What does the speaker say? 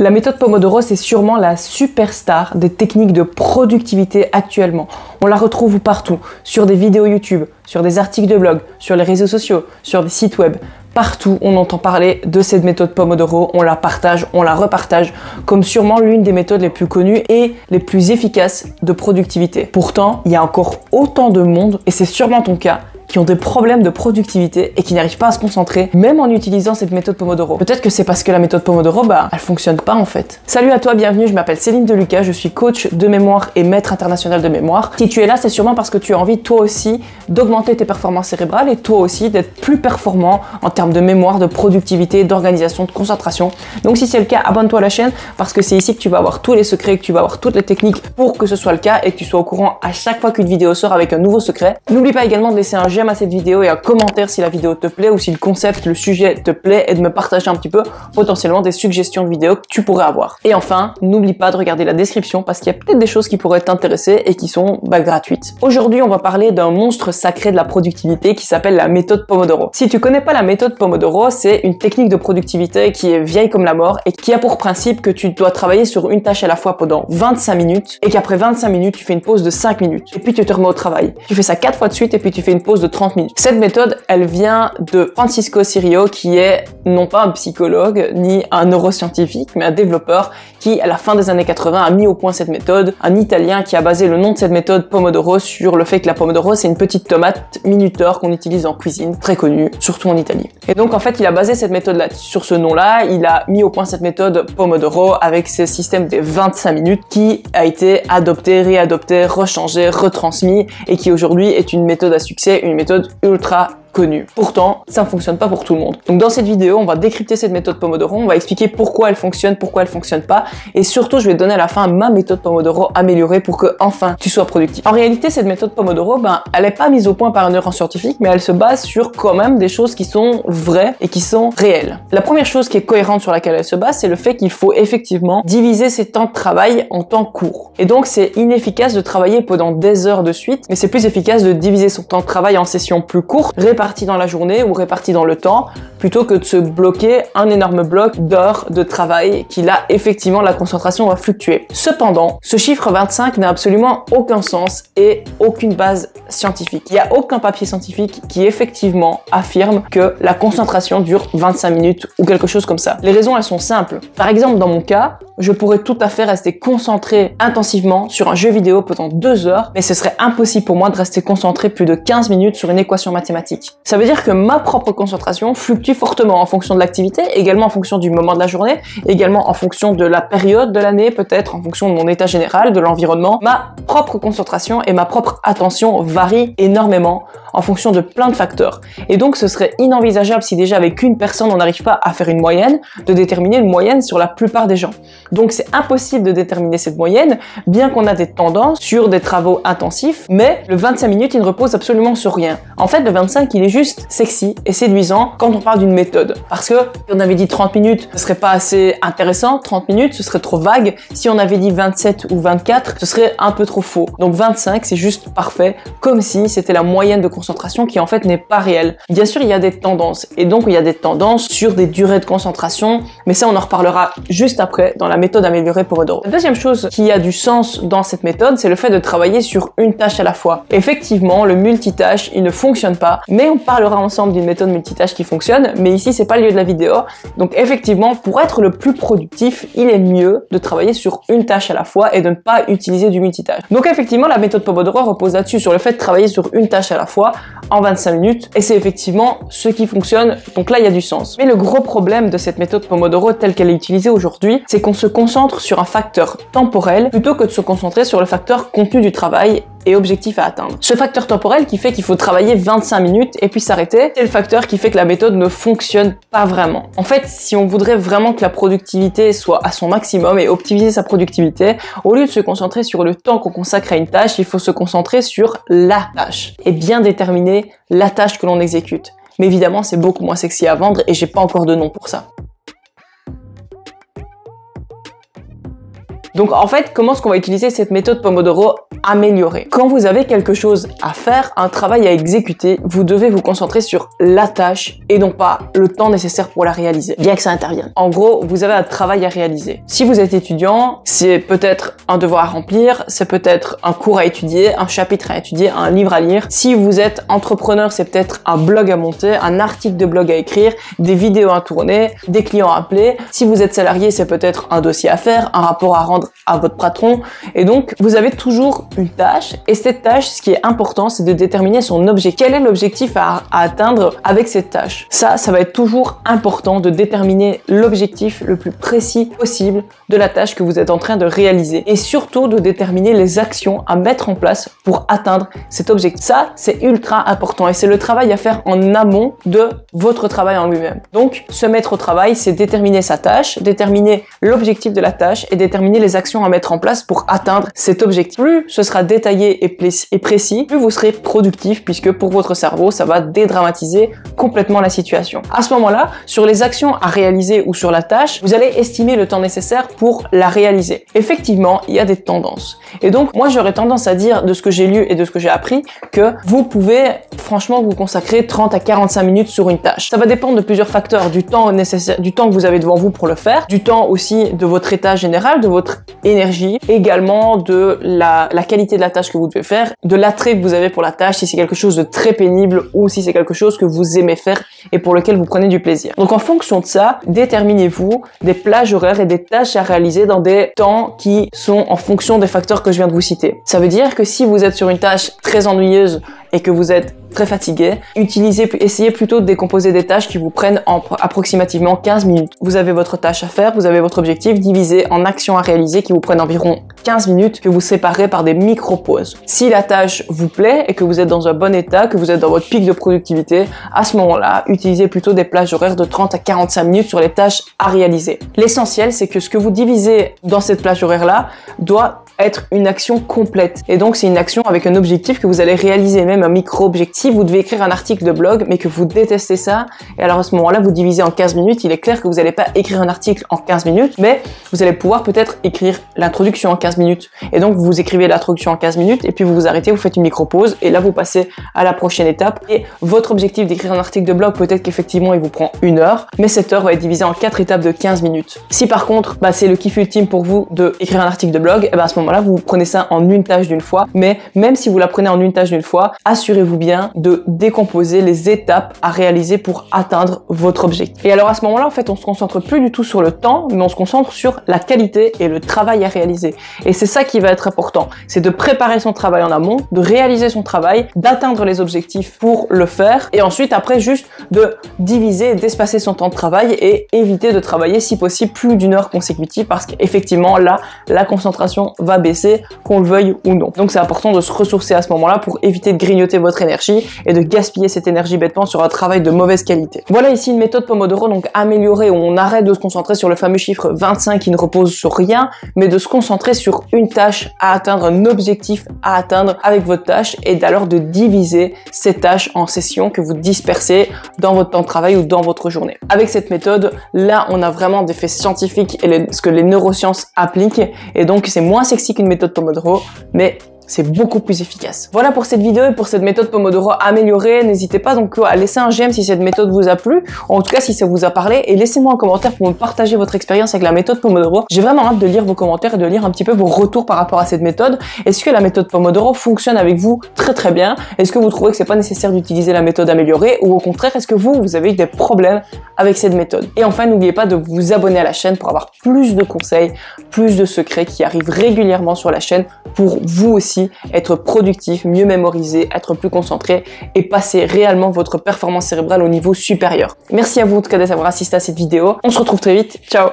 La méthode Pomodoro, c'est sûrement la superstar des techniques de productivité actuellement. On la retrouve partout, sur des vidéos YouTube, sur des articles de blog, sur les réseaux sociaux, sur des sites web. Partout, on entend parler de cette méthode Pomodoro, on la partage, on la repartage comme sûrement l'une des méthodes les plus connues et les plus efficaces de productivité. Pourtant, il y a encore autant de monde, et c'est sûrement ton cas, qui ont des problèmes de productivité et qui n'arrivent pas à se concentrer, même en utilisant cette méthode Pomodoro. Peut-être que c'est parce que la méthode Pomodoro, elle fonctionne pas en fait. Salut à toi, bienvenue, je m'appelle Céline Delucas, je suis coach de mémoire et maître international de mémoire. Si tu es là, c'est sûrement parce que tu as envie, toi aussi, d'augmenter tes performances cérébrales et toi aussi d'être plus performant en termes de mémoire, de productivité, d'organisation, de concentration. Donc si c'est le cas, abonne-toi à la chaîne parce que c'est ici que tu vas avoir tous les secrets, que tu vas avoir toutes les techniques pour que ce soit le cas et que tu sois au courant à chaque fois qu'une vidéo sort avec un nouveau secret. N'oublie pas également de laisser un j'aime à cette vidéo et un commentaire si la vidéo te plaît ou si le concept, le sujet te plaît et de me partager un petit peu potentiellement des suggestions de vidéos que tu pourrais avoir. Et enfin, n'oublie pas de regarder la description parce qu'il y a peut-être des choses qui pourraient t'intéresser et qui sont gratuites. Aujourd'hui, on va parler d'un monstre sacré de la productivité qui s'appelle la méthode Pomodoro. Si tu connais pas la méthode Pomodoro, c'est une technique de productivité qui est vieille comme la mort et qui a pour principe que tu dois travailler sur une tâche à la fois pendant 25 minutes et qu'après 25 minutes, tu fais une pause de 5 minutes et puis tu te remets au travail. Tu fais ça 4 fois de suite et puis tu fais une pause de 30 minutes. Cette méthode, elle vient de Francisco Cirio, qui est non pas un psychologue ni un neuroscientifique, mais un développeur qui, à la fin des années 80, a mis au point cette méthode. Un Italien qui a basé le nom de cette méthode Pomodoro sur le fait que la Pomodoro, c'est une petite tomate minuteur qu'on utilise en cuisine, très connue, surtout en Italie. Et donc, en fait, il a basé cette méthode-là sur ce nom-là. Il a mis au point cette méthode Pomodoro avec ce système des 25 minutes qui a été adopté, réadopté, rechangé, retransmis et qui aujourd'hui est une méthode à succès, une méthode ultra connue. Pourtant, ça ne fonctionne pas pour tout le monde. Donc dans cette vidéo, on va décrypter cette méthode Pomodoro, on va expliquer pourquoi elle fonctionne pas, et surtout, je vais te donner à la fin ma méthode Pomodoro améliorée pour que, enfin, tu sois productif. En réalité, cette méthode Pomodoro, elle n'est pas mise au point par un neuroscientifique, mais elle se base sur quand même des choses qui sont vraies et qui sont réelles. La première chose qui est cohérente sur laquelle elle se base, c'est le fait qu'il faut effectivement diviser ses temps de travail en temps courts. Et donc, c'est inefficace de travailler pendant des heures de suite, mais c'est plus efficace de diviser son temps de travail en sessions plus courtes, réparti dans la journée ou réparti dans le temps, plutôt que de se bloquer un énorme bloc d'heures de travail qui là, effectivement, la concentration va fluctuer. Cependant, ce chiffre 25 n'a absolument aucun sens et aucune base scientifique. Il n'y a aucun papier scientifique qui effectivement affirme que la concentration dure 25 minutes ou quelque chose comme ça. Les raisons, elles sont simples. Par exemple, dans mon cas, je pourrais tout à fait rester concentré intensivement sur un jeu vidéo pendant 2 heures, mais ce serait impossible pour moi de rester concentré plus de 15 minutes sur une équation mathématique. Ça veut dire que ma propre concentration fluctue fortement en fonction de l'activité, également en fonction du moment de la journée, également en fonction de la période de l'année, peut-être en fonction de mon état général, de l'environnement. Ma propre concentration et ma propre attention varient énormément en fonction de plein de facteurs. Et donc, ce serait inenvisageable si déjà avec une personne, on n'arrive pas à faire une moyenne, de déterminer une moyenne sur la plupart des gens. Donc, c'est impossible de déterminer cette moyenne, bien qu'on a des tendances sur des travaux intensifs, mais le 25 minutes, il ne repose absolument sur rien. En fait, le 25, il est juste sexy et séduisant quand on parle d'une méthode. Parce que, si on avait dit 30 minutes, ce serait pas assez intéressant, 30 minutes, ce serait trop vague. Si on avait dit 27 ou 24, ce serait un peu trop faux. Donc, 25, c'est juste parfait, comme si c'était la moyenne de concentration qui en fait n'est pas réelle. Bien sûr, il y a des tendances et donc il y a des tendances sur des durées de concentration, mais ça on en reparlera juste après dans la méthode améliorée Pomodoro. La deuxième chose qui a du sens dans cette méthode, c'est le fait de travailler sur une tâche à la fois. Effectivement, le multitâche, il ne fonctionne pas, mais on parlera ensemble d'une méthode multitâche qui fonctionne, mais ici c'est pas le lieu de la vidéo. Donc effectivement, pour être le plus productif, il est mieux de travailler sur une tâche à la fois et de ne pas utiliser du multitâche. Donc effectivement, la méthode Pomodoro repose là-dessus, sur le fait de travailler sur une tâche à la fois en 25 minutes, et c'est effectivement ce qui fonctionne, donc là il y a du sens. Mais le gros problème de cette méthode Pomodoro telle qu'elle est utilisée aujourd'hui, c'est qu'on se concentre sur un facteur temporel plutôt que de se concentrer sur le facteur contenu du travail et objectif à atteindre. Ce facteur temporel qui fait qu'il faut travailler 25 minutes et puis s'arrêter, c'est le facteur qui fait que la méthode ne fonctionne pas vraiment. En fait, si on voudrait vraiment que la productivité soit à son maximum et optimiser sa productivité, au lieu de se concentrer sur le temps qu'on consacre à une tâche, il faut se concentrer sur la tâche et bien déterminer la tâche que l'on exécute. Mais évidemment, c'est beaucoup moins sexy à vendre et j'ai pas encore de nom pour ça. Donc en fait, comment est-ce qu'on va utiliser cette méthode Pomodoro améliorée? Quand vous avez quelque chose à faire, un travail à exécuter, vous devez vous concentrer sur la tâche et non pas le temps nécessaire pour la réaliser, bien que ça intervienne. En gros, vous avez un travail à réaliser. Si vous êtes étudiant, c'est peut-être un devoir à remplir, c'est peut-être un cours à étudier, un chapitre à étudier, un livre à lire. Si vous êtes entrepreneur, c'est peut-être un blog à monter, un article de blog à écrire, des vidéos à tourner, des clients à appeler. Si vous êtes salarié, c'est peut-être un dossier à faire, un rapport à rendre à votre patron. Et donc, vous avez toujours une tâche. Et cette tâche, ce qui est important, c'est de déterminer son objectif. Quel est l'objectif à atteindre avec cette tâche? Ça va être toujours important de déterminer l'objectif le plus précis possible de la tâche que vous êtes en train de réaliser. Et surtout, de déterminer les actions à mettre en place pour atteindre cet objectif. Ça, c'est ultra important. Et c'est le travail à faire en amont de votre travail en lui-même. Donc, se mettre au travail, c'est déterminer sa tâche, déterminer l'objectif de la tâche et déterminer les actions à mettre en place pour atteindre cet objectif. Plus ce sera détaillé et précis, plus vous serez productif puisque pour votre cerveau, ça va dédramatiser complètement la situation. À ce moment-là, sur les actions à réaliser ou sur la tâche, vous allez estimer le temps nécessaire pour la réaliser. Effectivement, il y a des tendances. Et donc, moi, j'aurais tendance à dire de ce que j'ai lu et de ce que j'ai appris que vous pouvez franchement vous consacrer 30 à 45 minutes sur une tâche. Ça va dépendre de plusieurs facteurs, du temps nécessaire, du temps que vous avez devant vous pour le faire, du temps aussi de votre état général, de votre énergie, également de la qualité de la tâche que vous devez faire, de l'attrait que vous avez pour la tâche, si c'est quelque chose de très pénible ou si c'est quelque chose que vous aimez faire et pour lequel vous prenez du plaisir. Donc en fonction de ça, déterminez-vous des plages horaires et des tâches à réaliser dans des temps qui sont en fonction des facteurs que je viens de vous citer. Ça veut dire que si vous êtes sur une tâche très ennuyeuse et que vous êtes très fatigué, essayez plutôt de décomposer des tâches qui vous prennent approximativement 15 minutes. Vous avez votre tâche à faire, vous avez votre objectif divisé en actions à réaliser qui vous prennent environ 15 minutes que vous séparez par des micro-pauses. Si la tâche vous plaît et que vous êtes dans un bon état, que vous êtes dans votre pic de productivité, à ce moment-là, utilisez plutôt des plages horaires de 30 à 45 minutes sur les tâches à réaliser. L'essentiel, c'est que ce que vous divisez dans cette plage horaire-là doit être une action complète. Et donc, c'est une action avec un objectif que vous allez réaliser, même un micro-objectif. Vous devez écrire un article de blog, mais que vous détestez ça, et alors à ce moment-là, vous divisez en 15 minutes, il est clair que vous n'allez pas écrire un article en 15 minutes, mais vous allez pouvoir peut-être écrire l'introduction en 15 minutes. Et donc, vous écrivez l'introduction en 15 minutes, et puis vous vous arrêtez, vous faites une micro-pause, et là, vous passez à la prochaine étape. Et votre objectif d'écrire un article de blog, peut-être qu'effectivement, il vous prend 1 heure, mais cette heure va être divisée en 4 étapes de 15 minutes. Si par contre, c'est le kiff ultime pour vous d'écrire un article de blog, et à ce moment-là, vous prenez ça en une tâche d'une fois, mais même si vous la prenez en une tâche d'une fois, assurez-vous bien de décomposer les étapes à réaliser pour atteindre votre objectif. Et alors à ce moment-là, en fait, on se concentre plus du tout sur le temps, mais on se concentre sur la qualité et le travail à réaliser. Et c'est ça qui va être important, c'est de préparer son travail en amont, de réaliser son travail, d'atteindre les objectifs pour le faire, et ensuite après juste de diviser, d'espacer son temps de travail et éviter de travailler si possible plus d'1 heure consécutive parce qu'effectivement là, la concentration va baisser, qu'on le veuille ou non. Donc c'est important de se ressourcer à ce moment-là pour éviter de grignoter votre énergie et de gaspiller cette énergie bêtement sur un travail de mauvaise qualité. Voilà ici une méthode Pomodoro donc améliorée où on arrête de se concentrer sur le fameux chiffre 25 qui ne repose sur rien, mais de se concentrer sur une tâche à atteindre, un objectif à atteindre avec votre tâche et d'alors de diviser ces tâches en sessions que vous dispersez dans votre temps de travail ou dans votre journée. Avec cette méthode, là on a vraiment des faits scientifiques et ce que les neurosciences appliquent et donc c'est moins sexy qu'une méthode Pomodoro, mais c'est beaucoup plus efficace. Voilà pour cette vidéo et pour cette méthode Pomodoro améliorée. N'hésitez pas donc à laisser un j'aime si cette méthode vous a plu, ou en tout cas si ça vous a parlé, et laissez-moi un commentaire pour me partager votre expérience avec la méthode Pomodoro. J'ai vraiment hâte de lire vos commentaires et de lire un petit peu vos retours par rapport à cette méthode. Est-ce que la méthode Pomodoro fonctionne avec vous très bien? Est-ce que vous trouvez que c'est pas nécessaire d'utiliser la méthode améliorée, ou au contraire, est-ce que vous avez eu des problèmes avec cette méthode? Et enfin, n'oubliez pas de vous abonner à la chaîne pour avoir plus de conseils, plus de secrets qui arrivent régulièrement sur la chaîne pour vous aussi être productif, mieux mémoriser, être plus concentré et passer réellement votre performance cérébrale au niveau supérieur. Merci à vous en tout cas d'avoir assisté à cette vidéo. On se retrouve très vite. Ciao!